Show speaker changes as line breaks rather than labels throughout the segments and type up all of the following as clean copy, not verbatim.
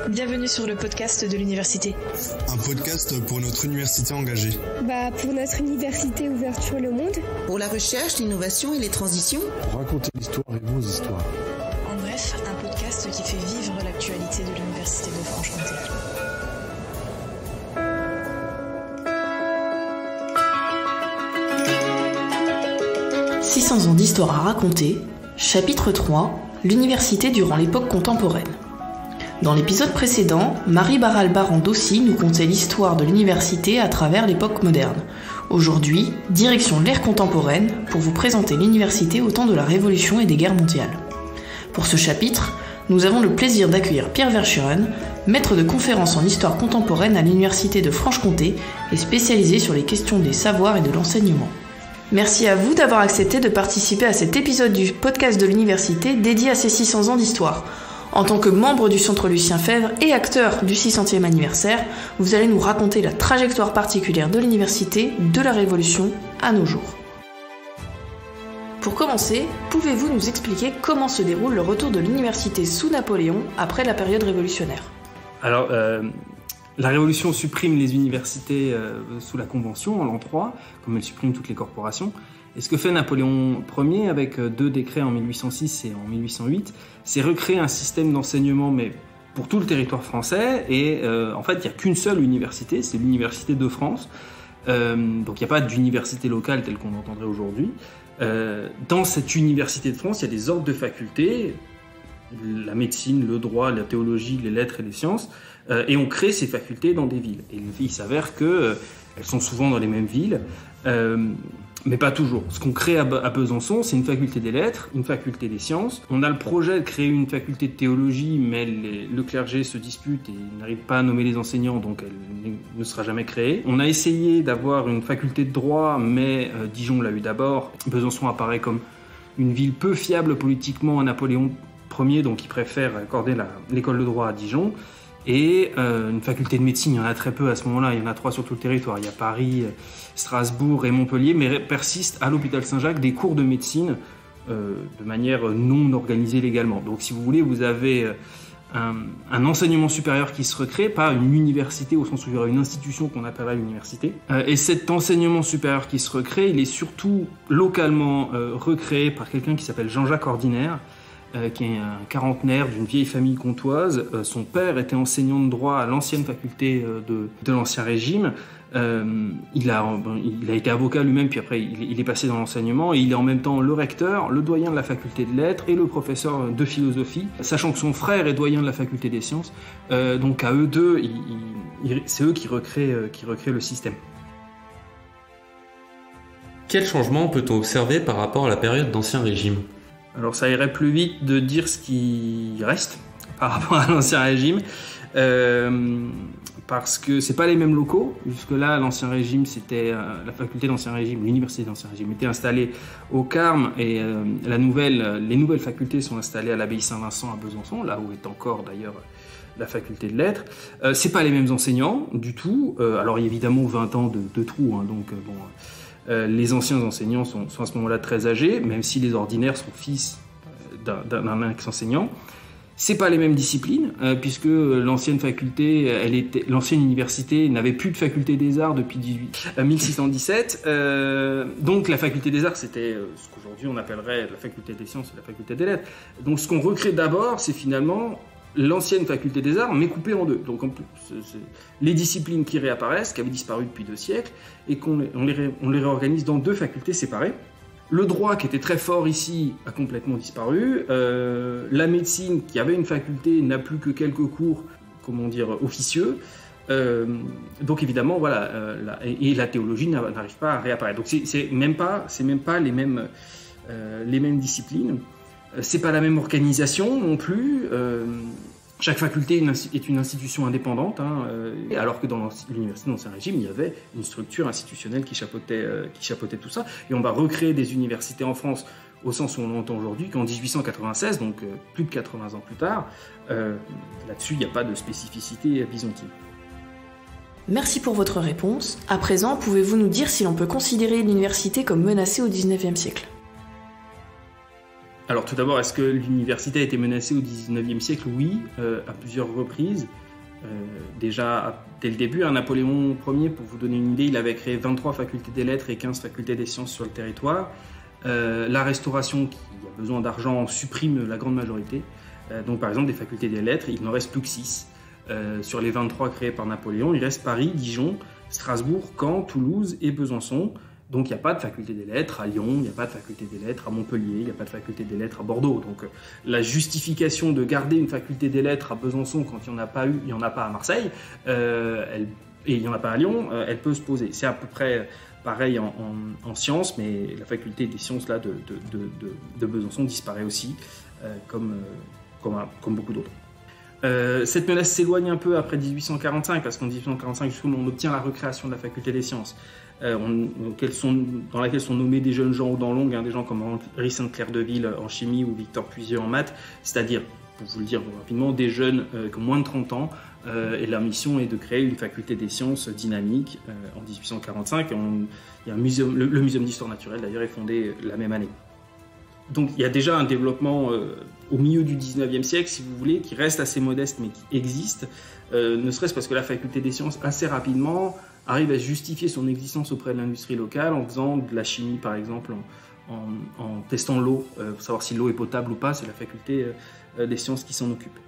Bienvenue sur le podcast de l'université.
Un podcast pour notre université engagée.
Pour notre université ouverte sur le monde.
Pour la recherche, l'innovation et les transitions.
Pour raconter l'histoire et vos histoires.
En bref, un podcast qui fait vivre l'actualité de l'université de Franche-Comté. « 600 ans d'histoire à raconter », chapitre 3, l'université durant l'époque contemporaine. Dans l'épisode précédent, Marie Barral-Baran-Dossi nous contait l'histoire de l'université à travers l'époque moderne. Aujourd'hui, direction l'ère contemporaine pour vous présenter l'université au temps de la Révolution et des guerres mondiales. Pour ce chapitre, nous avons le plaisir d'accueillir Pierre Verschuren, maître de conférences en histoire contemporaine à l'université de Franche-Comté et spécialisé sur les questions des savoirs et de l'enseignement. Merci à vous d'avoir accepté de participer à cet épisode du podcast de l'université dédié à ces 600 ans d'histoire. En tant que membre du Centre Lucien Febvre et acteur du 600e anniversaire, vous allez nous raconter la trajectoire particulière de l'université de la Révolution à nos jours. Pour commencer, pouvez-vous nous expliquer comment se déroule le retour de l'université sous Napoléon après la période révolutionnaire ?
Alors, la Révolution supprime les universités sous la Convention en l'an 3, comme elle supprime toutes les corporations. Et ce que fait Napoléon Ier avec deux décrets en 1806 et en 1808, c'est recréer un système d'enseignement mais pour tout le territoire français. Et en fait, il n'y a qu'une seule université, c'est l'Université de France. Donc il n'y a pas d'université locale telle qu'on l'entendrait aujourd'hui. Dans cette Université de France, il y a des ordres de facultés, la médecine, le droit, la théologie, les lettres et les sciences. Et on crée ces facultés dans des villes. Et il s'avère qu'elles sont souvent dans les mêmes villes. Mais pas toujours. Ce qu'on crée à Besançon, c'est une faculté des lettres, une faculté des sciences. On a le projet de créer une faculté de théologie, mais le clergé se dispute et n'arrive pas à nommer les enseignants, donc elle ne sera jamais créée. On a essayé d'avoir une faculté de droit, mais Dijon l'a eu d'abord. Besançon apparaît comme une ville peu fiable politiquement à Napoléon Ier, donc il préfère accorder l'école de droit à Dijon. Et une faculté de médecine, il y en a très peu à ce moment-là, il y en a 3 sur tout le territoire. Il y a Paris, Strasbourg et Montpellier, mais persistent à l'hôpital Saint-Jacques des cours de médecine de manière non organisée légalement. Donc si vous voulez, vous avez un enseignement supérieur qui se recrée, pas une université au sens où il y aura une institution qu'on appellerait l'université. Et cet enseignement supérieur qui se recrée, il est surtout localement recréé par quelqu'un qui s'appelle Jean-Jacques Ordinaire, qui est un quarantenaire d'une vieille famille comtoise. Son père était enseignant de droit à l'ancienne faculté de l'Ancien Régime. Il a été avocat lui-même, puis après il est passé dans l'enseignement, et il est en même temps le recteur, le doyen de la faculté de lettres et le professeur de philosophie, sachant que son frère est doyen de la faculté des sciences. Donc à eux deux, c'est eux qui recréent le système.
Quel changement peut-on observer par rapport à la période d'Ancien Régime ?
Alors ça irait plus vite de dire ce qui reste par rapport à l'Ancien Régime, parce que c'est pas les mêmes locaux. Jusque-là, l'Ancien Régime, c'était la faculté d'Ancien Régime, l'université d'Ancien Régime était installée au Carme, et les nouvelles facultés sont installées à l'abbaye Saint-Vincent à Besançon, là où est encore d'ailleurs la faculté de lettres. C'est pas les mêmes enseignants du tout. Alors il y a évidemment 20 ans de trou, hein, donc bon. Les anciens enseignants sont à ce moment-là très âgés, même si les ordinaires sont fils d'un ex-enseignant. C'est pas les mêmes disciplines, puisque l'ancienne université n'avait plus de faculté des arts depuis 1617. Donc la faculté des arts, c'était ce qu'aujourd'hui on appellerait la faculté des sciences et la faculté des lettres. Donc ce qu'on recrée d'abord, c'est finalement l'ancienne faculté des arts, mais coupée en deux. Donc les disciplines qui réapparaissent, qui avaient disparu depuis 2 siècles, et on les réorganise dans 2 facultés séparées. Le droit, qui était très fort ici, a complètement disparu. La médecine, qui avait une faculté, n'a plus que quelques cours, officieux. Donc évidemment, voilà, et la théologie n'arrive pas à réapparaître. Donc c'est même pas les mêmes disciplines. C'est pas la même organisation non plus. Chaque faculté est une institution indépendante, alors que dans l'université d'Ancien Régime, il y avait une structure institutionnelle qui chapeautait tout ça. Et on va recréer des universités en France au sens où on l'entend aujourd'hui, qu'en 1896, donc plus de 80 ans plus tard, là-dessus, il n'y a pas de spécificité byzantine.
Merci pour votre réponse. À présent, pouvez-vous nous dire si l'on peut considérer l'université comme menacée au XIXe siècle ?
Alors tout d'abord, est-ce que l'université a été menacée au XIXe siècle? Oui, à plusieurs reprises. Déjà, dès le début, Napoléon Ier, pour vous donner une idée, il avait créé 23 facultés des lettres et 15 facultés des sciences sur le territoire. La Restauration, qui a besoin d'argent, supprime la grande majorité. Donc par exemple, des facultés des lettres, il n'en reste plus que 6. Sur les 23 créées par Napoléon, il reste Paris, Dijon, Strasbourg, Caen, Toulouse et Besançon. Donc il n'y a pas de faculté des lettres à Lyon, il n'y a pas de faculté des lettres à Montpellier, il n'y a pas de faculté des lettres à Bordeaux. Donc la justification de garder une faculté des lettres à Besançon quand il n'y en a pas eu, il n'y en a pas à Marseille, et il n'y en a pas à Lyon, elle peut se poser. C'est à peu près pareil en sciences, mais la faculté des sciences là, de Besançon disparaît aussi, comme beaucoup d'autres. Cette menace s'éloigne un peu après 1845, parce qu'en 1845, justement, on obtient la recréation de la faculté des sciences, dans laquelle sont nommés des jeunes gens aux dents longues, des gens comme Henri Sainte-Claire de Ville en chimie ou Victor Puisieux en maths, c'est-à-dire, pour vous le dire rapidement, des jeunes qui ont moins de 30 ans, et leur mission est de créer une faculté des sciences dynamique en 1845. Il y a le Muséum d'histoire naturelle, d'ailleurs, est fondé la même année. Donc il y a déjà un développement au milieu du 19e siècle, si vous voulez, qui reste assez modeste mais qui existe, ne serait-ce parce que la faculté des sciences, assez rapidement, arrive à justifier son existence auprès de l'industrie locale en faisant de la chimie, par exemple, en testant l'eau, pour savoir si l'eau est potable ou pas. C'est la faculté des sciences qui s'en occupe.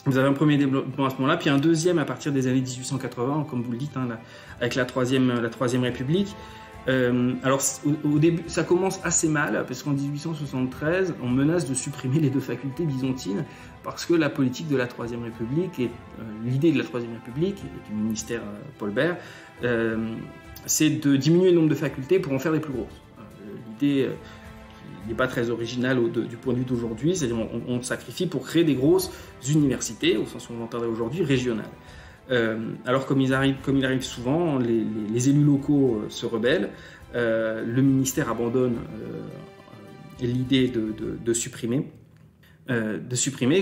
Vous avez un premier développement à ce moment-là, puis un deuxième à partir des années 1880, comme vous le dites, avec la Troisième République. Alors au début, ça commence assez mal, parce qu'en 1873, on menace de supprimer les deux facultés byzantines, parce que la politique de la Troisième République, l'idée de la Troisième République, et du ministère Paul Bert, c'est de diminuer le nombre de facultés pour en faire des plus grosses. L'idée n'est pas très originale du point de vue d'aujourd'hui, c'est-à-dire on sacrifie pour créer des grosses universités, au sens où on entendrait aujourd'hui, régionales. Alors comme il arrive souvent, les élus locaux se rebellent, le ministère abandonne l'idée de supprimer,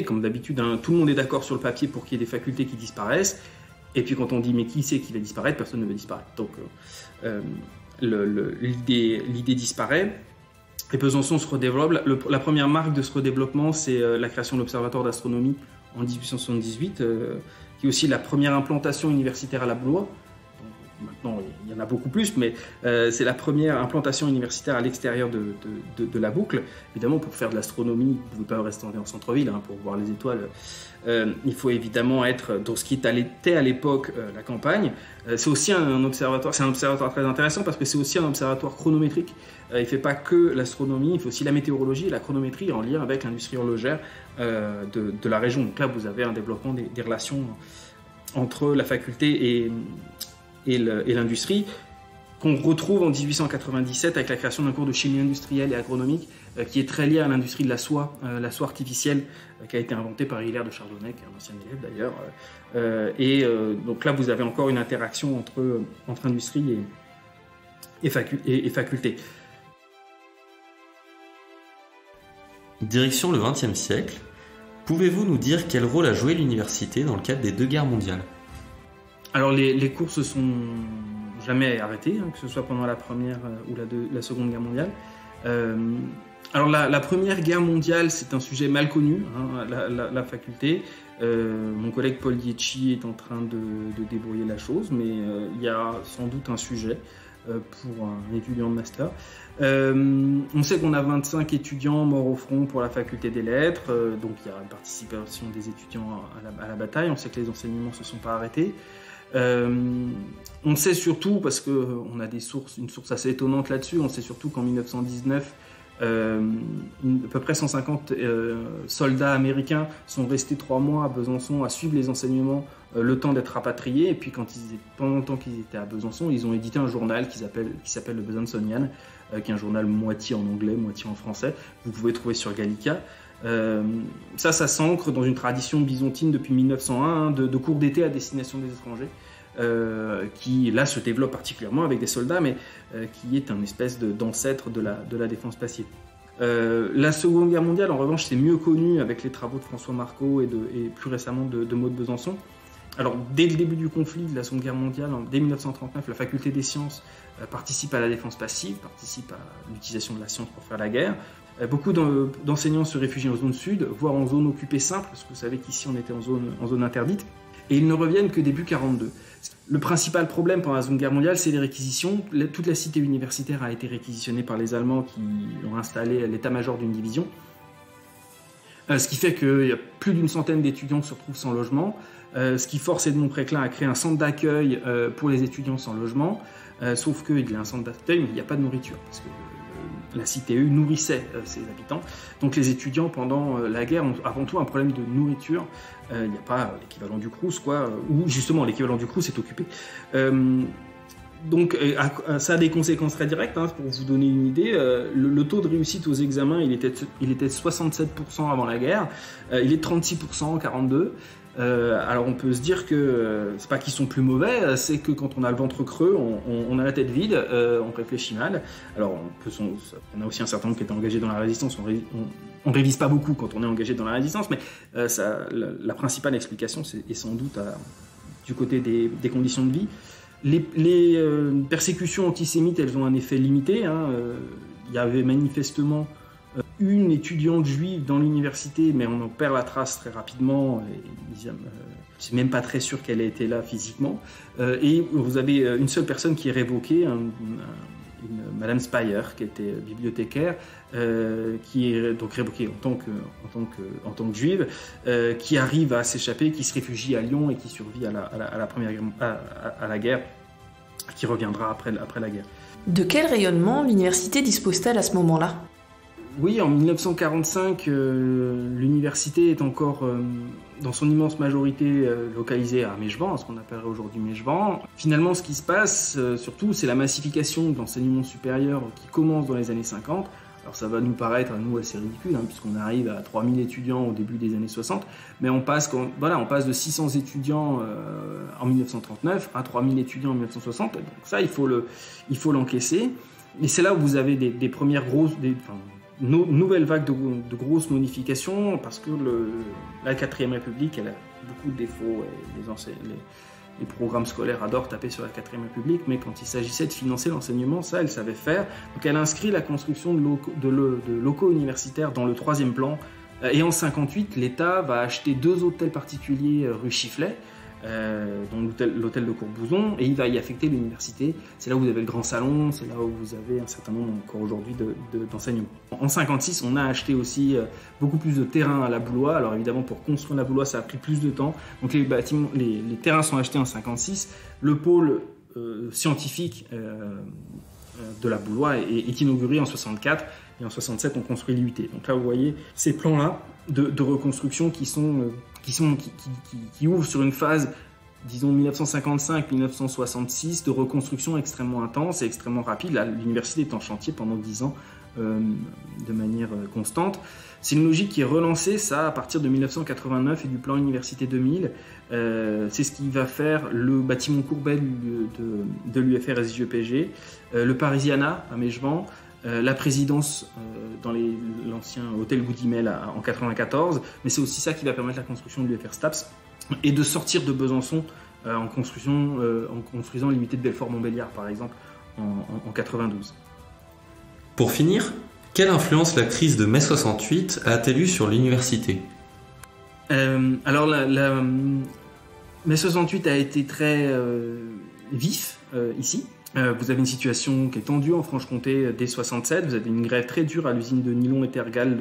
comme d'habitude, tout le monde est d'accord sur le papier pour qu'il y ait des facultés qui disparaissent, et puis quand on dit mais qui c'est qui va disparaître, personne ne veut disparaître. Donc l'idée disparaît, et Besançon se redéveloppe. La première marque de ce redéveloppement, c'est la création de l'Observatoire d'astronomie en 1878, qui est aussi la première implantation universitaire à la Blois. Maintenant, il y en a beaucoup plus, mais c'est la première implantation universitaire à l'extérieur de la boucle. Évidemment, pour faire de l'astronomie, vous ne pouvez pas rester en centre-ville pour voir les étoiles. Il faut évidemment être dans ce qui était à l'époque la campagne. C'est aussi un observatoire très intéressant, parce que c'est aussi un observatoire chronométrique. Il ne fait pas que l'astronomie, il fait aussi la météorologie et la chronométrie en lien avec l'industrie horlogère de la région. Donc là, vous avez un développement des relations entre la faculté et l'industrie, qu'on retrouve en 1897 avec la création d'un cours de chimie industrielle et agronomique qui est très lié à l'industrie de la soie artificielle, qui a été inventée par Hilaire de Chardonnay, qui est un ancien élève d'ailleurs. Donc là, vous avez encore une interaction entre industrie et faculté.
Direction le XXe siècle, pouvez-vous nous dire quel rôle a joué l'université dans le cadre des deux guerres mondiales ?
Alors les cours se sont jamais arrêtés, que ce soit pendant la Première ou la Seconde Guerre mondiale. Alors la Première Guerre mondiale, c'est un sujet mal connu, la faculté. Mon collègue Paul Dietschi est en train de débrouiller la chose, mais il y a sans doute un sujet pour un étudiant de master. On sait qu'on a 25 étudiants morts au front pour la faculté des lettres, donc il y a une participation des étudiants à la bataille. On sait que les enseignements ne se sont pas arrêtés. On sait surtout, parce qu'on a une source assez étonnante là-dessus, on sait surtout qu'en 1919, à peu près 150 soldats américains sont restés 3 mois à Besançon à suivre les enseignements, le temps d'être rapatriés. Et puis pendant le temps qu'ils étaient à Besançon, ils ont édité un journal qui s'appelle le Besanconian, qui est un journal moitié en anglais, moitié en français. Vous pouvez trouver sur Gallica. Ça s'ancre dans une tradition byzantine depuis 1901 de cours d'été à destination des étrangers, qui là se développe particulièrement avec des soldats, mais qui est un espèce d'ancêtre de la défense passive. La Seconde Guerre mondiale, en revanche, c'est mieux connu avec les travaux de François Marcot et plus récemment de Maud Besançon, Alors, dès le début du conflit de la Seconde Guerre mondiale, dès 1939, la faculté des sciences participe à la défense passive, participe à l'utilisation de la science pour faire la guerre. Beaucoup d'enseignants se réfugient en zone sud, voire en zone occupée simple, parce que vous savez qu'ici on était en zone interdite, et ils ne reviennent que début 1942. Le principal problème pendant la Seconde Guerre mondiale, c'est les réquisitions. Toute la cité universitaire a été réquisitionnée par les Allemands qui ont installé l'état-major d'une division. Ce qui fait qu'il y a plus d'une centaine d'étudiants qui se retrouvent sans logement, ce qui force Edmond Preclin à créer un centre d'accueil pour les étudiants sans logement, sauf qu'il y a un centre d'accueil, mais il n'y a pas de nourriture, parce que la cité nourrissait ses habitants. Donc les étudiants, pendant la guerre, ont avant tout un problème de nourriture. Il n'y a pas l'équivalent du Crous, où justement l'équivalent du Crous est occupé. Donc ça a des conséquences très directes, pour vous donner une idée. Le taux de réussite aux examens, il était de 67% avant la guerre, il est de 36% en 1942. Alors on peut se dire que c'est pas qu'ils sont plus mauvais, c'est que quand on a le ventre creux, on a la tête vide, on réfléchit mal. Alors on a aussi un certain nombre qui étaient engagés dans la résistance, on révise pas beaucoup quand on est engagé dans la résistance, mais la principale explication est sans doute du côté des conditions de vie. Les persécutions antisémites, elles ont un effet limité. Il y avait manifestement une étudiante juive dans l'université, mais on en perd la trace très rapidement. C'est même pas très sûr qu'elle ait été là physiquement. Et vous avez une seule personne qui est révoquée, Madame Speyer, qui était bibliothécaire, qui est donc révoquée en tant que juive, qui arrive à s'échapper, qui se réfugie à Lyon et qui survit à la guerre, qui reviendra après la guerre.
De quel rayonnement l'université dispose-t-elle à ce moment-là ?
Oui, en 1945, l'université est encore, dans son immense majorité, localisée à Meichevant, à ce qu'on appellerait aujourd'hui Meichevant. Finalement, ce qui se passe, surtout, c'est la massification de l'enseignement supérieur qui commence dans les années 50. Alors ça va nous paraître, à nous, assez ridicule, puisqu'on arrive à 3000 étudiants au début des années 60, mais on passe de 600 étudiants en 1939 à 3000 étudiants en 1960. Donc ça, il faut l'encaisser. Et c'est là où vous avez des premières nouvelle vague de grosses modifications, parce que la 4ème République, elle a beaucoup de défauts. Les programmes scolaires adorent taper sur la 4ème République, mais quand il s'agissait de financer l'enseignement, ça, elle savait faire. Donc elle inscrit la construction de locaux universitaires dans le 3e plan. Et en 1958, l'État va acheter 2 hôtels particuliers rue Chifflet, dont l'hôtel de Courbouzon, et il va y affecter l'université. C'est là où vous avez le grand salon, c'est là où vous avez un certain nombre encore aujourd'hui d'enseignements. En 1956, on a acheté aussi beaucoup plus de terrain à la Boulois. Alors évidemment, pour construire la Boulois, ça a pris plus de temps. Donc les terrains sont achetés en 1956. Le pôle scientifique de la Boulois est inauguré en 1964, et en 1967, on construit l'IUT. Donc là, vous voyez ces plans-là de reconstruction qui ouvrent sur une phase, disons 1955-1966, de reconstruction extrêmement intense et extrêmement rapide. Là, l'université est en chantier pendant 10 ans de manière constante. C'est une logique qui est relancée, ça, à partir de 1989 et du plan Université 2000. C'est ce qui va faire le bâtiment Courbet de l'UFR-SJEPG, le Parisiana à Meichevant, la présidence dans l'ancien hôtel Goudimel en 1994, mais c'est aussi ça qui va permettre la construction de l'UFR STAPS et de sortir de Besançon en construisant l'unité de Belfort-Montbéliard, par exemple, en 1992.
Pour finir, quelle influence la crise de mai 68 a-t-elle eu sur l'université ?
Alors, mai 68 a été très vif ici. Vous avez une situation qui est tendue en Franche-Comté dès 67. Vous avez une grève très dure à l'usine de nylon et Tergal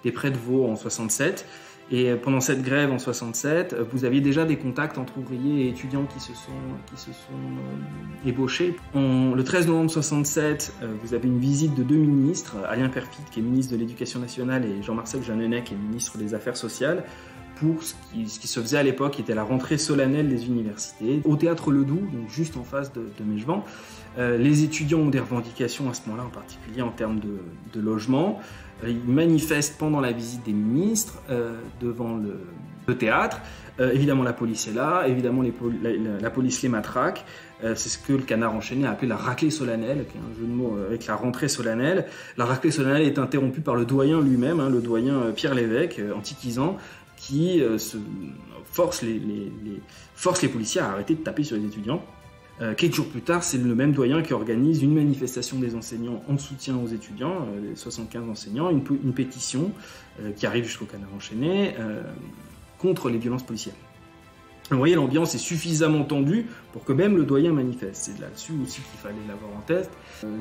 des Prés de Vaux en 67. Et pendant cette grève en 67, vous aviez déjà des contacts entre ouvriers et étudiants qui se sont ébauchés. Le 13 novembre 67, vous avez une visite de 2 ministres, Alain Peyrefitte, qui est ministre de l'Éducation nationale, et Jean-Marcel Jeanneney, qui est ministre des Affaires sociales, pour ce qui se faisait à l'époque, qui était la rentrée solennelle des universités, au Théâtre Ledoux, donc juste en face de Meichevant. Les étudiants ont des revendications à ce moment-là, en particulier en termes de logement. Ils manifestent pendant la visite des ministres devant le théâtre. Évidemment, la police est là, évidemment, la police les matraque. C'est ce que le Canard enchaîné a appelé la raclée solennelle, qui est un jeu de mots avec la rentrée solennelle. La raclée solennelle est interrompue par le doyen lui-même, le doyen Pierre Lévesque, antiquisant, qui force les policiers à arrêter de taper sur les étudiants. Quelques jours plus tard, c'est le même doyen qui organise une manifestation des enseignants en soutien aux étudiants, les 75 enseignants, une pétition qui arrive jusqu'au Canard enchaîné contre les violences policières. Vous voyez, l'ambiance est suffisamment tendue pour que même le doyen manifeste. C'est là-dessus aussi qu'il fallait l'avoir en tête.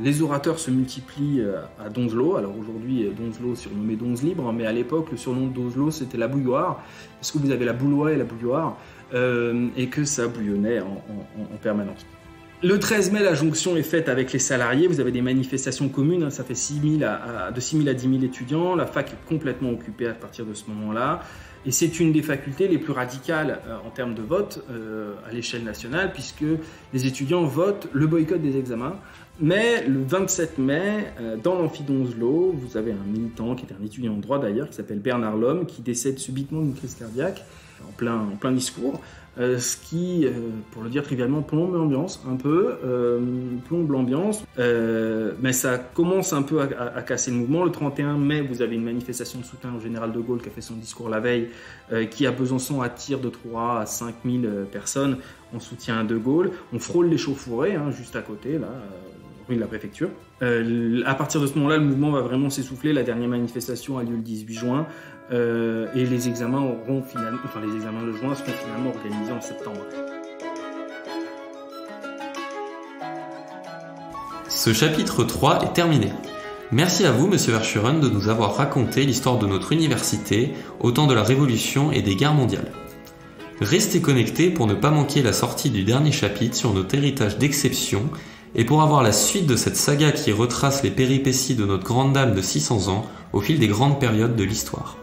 Les orateurs se multiplient à Donzelot. Alors aujourd'hui, Donzelot surnommé Donze Libre, mais à l'époque, le surnom de Donzelot, c'était la bouilloire, parce que vous avez la bouilloire et la bouilloire, et que ça bouillonnait en permanence. Le 13 mai, la jonction est faite avec les salariés. Vous avez des manifestations communes, ça fait de 6 000 à 10 000 étudiants. La fac est complètement occupée à partir de ce moment-là. Et c'est une des facultés les plus radicales en termes de vote à l'échelle nationale, puisque les étudiants votent le boycott des examens. Mais le 27 mai, dans l'amphi Donzelot, vous avez un militant qui était un étudiant en droit d'ailleurs, qui s'appelle Bernard Lhomme, qui décède subitement d'une crise cardiaque en plein discours. Ce qui, pour le dire trivialement, plombe l'ambiance un peu, mais ça commence un peu à casser le mouvement. Le 31 mai, vous avez une manifestation de soutien au général de Gaulle qui a fait son discours la veille, qui à Besançon attire de 3 à 5 000 personnes en soutien à de Gaulle. On frôle l'échauffourée, juste à côté, là, rue de la préfecture. À partir de ce moment-là, le mouvement va vraiment s'essouffler. La dernière manifestation a lieu le 18 juin. Et les examens de juin seront finalement organisés en septembre.
Ce chapitre 3 est terminé. Merci à vous, Monsieur Verschuren, de nous avoir raconté l'histoire de notre université au temps de la Révolution et des guerres mondiales. Restez connectés pour ne pas manquer la sortie du dernier chapitre sur notre héritage d'exception et pour avoir la suite de cette saga qui retrace les péripéties de notre grande dame de 600 ans au fil des grandes périodes de l'histoire.